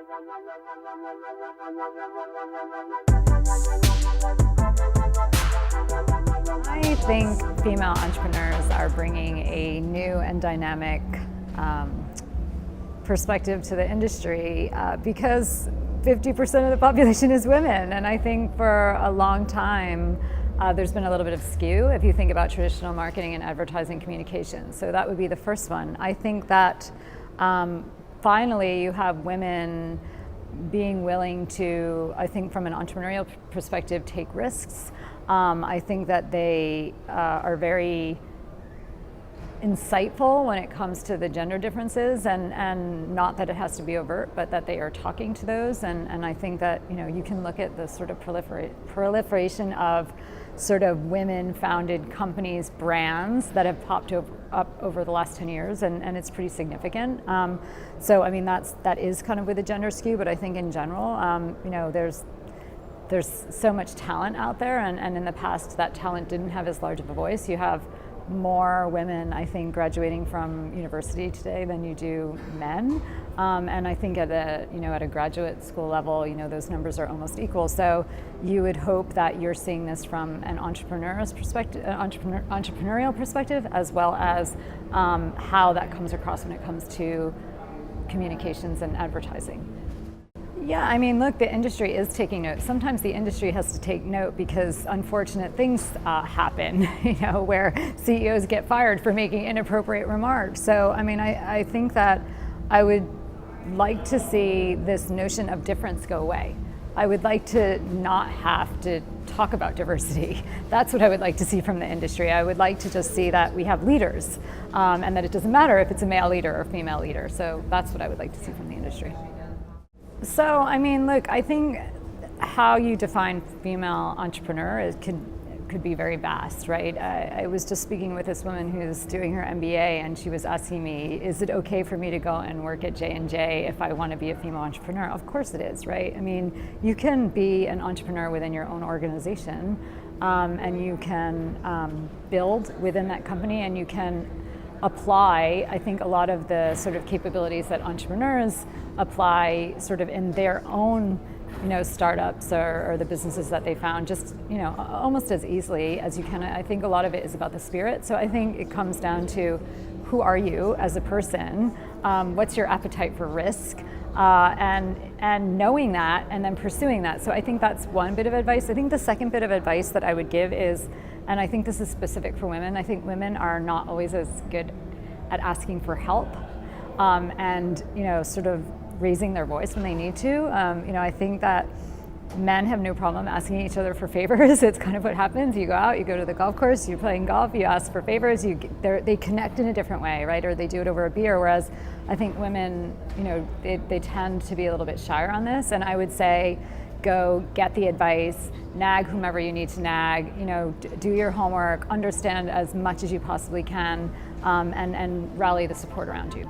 I think female entrepreneurs are bringing a new and dynamic perspective to the industry because 50% of the population is women, and I think for a long time there's been a little bit of skew if you think about traditional marketing and advertising communications. So that would be the first one. I think that finally you have women being willing to, I think from an entrepreneurial perspective, take risks. I think that they are very insightful when it comes to the gender differences, and not that it has to be overt, but that they are talking to those. And I think that, you know, you can look at the sort of proliferation of sort of women-founded companies, brands that have popped up over the last 10 years, and it's pretty significant. So I mean, that is kind of with a gender skew, but I think in general, you know, there's so much talent out there, and in the past that talent didn't have as large of a voice. You have more women, I think, graduating from university today than you do men, and I think at a graduate school level, you know, those numbers are almost equal. So you would hope that you're seeing this from an entrepreneurial perspective, as well as how that comes across when it comes to communications and advertising. Yeah, I mean, look, the industry is taking note. Sometimes the industry has to take note because unfortunate things happen, you know, where CEOs get fired for making inappropriate remarks. So, I mean, I think that I would like to see this notion of difference go away. I would like to not have to talk about diversity. That's what I would like to see from the industry. I would like to just see that we have leaders, and that it doesn't matter if it's a male leader or female leader. So that's what I would like to see from the industry. So, I mean, look, I think how you define female entrepreneur could be very vast, right? I was just speaking with this woman who's doing her MBA, and she was asking me, is it okay for me to go and work at J&J if I want to be a female entrepreneur? Of course it is, right? I mean, you can be an entrepreneur within your own organization, and you can build within that company, and you can apply, I think, a lot of the sort of capabilities that entrepreneurs apply sort of in their own, you know, startups or the businesses that they found, just, you know, almost as easily as you can. I think a lot of it is about the spirit. So I think it comes down to who are you as a person, what's your appetite for risk, and knowing that and then pursuing that. So I think that's one bit of advice. I think the second bit of advice that I would give is, and I think this is specific for women, I think women are not always as good at asking for help, and, you know, sort of raising their voice when they need to. You know, I think that men have no problem asking each other for favors. It's kind of what happens. You go out, you go to the golf course, you're playing golf, you ask for favors, they connect in a different way, right? Or they do it over a beer, whereas I think women, you know, they tend to be a little bit shyer on this. And I would say, go get the advice, nag whomever you need to nag, you know, do your homework, understand as much as you possibly can, and rally the support around you.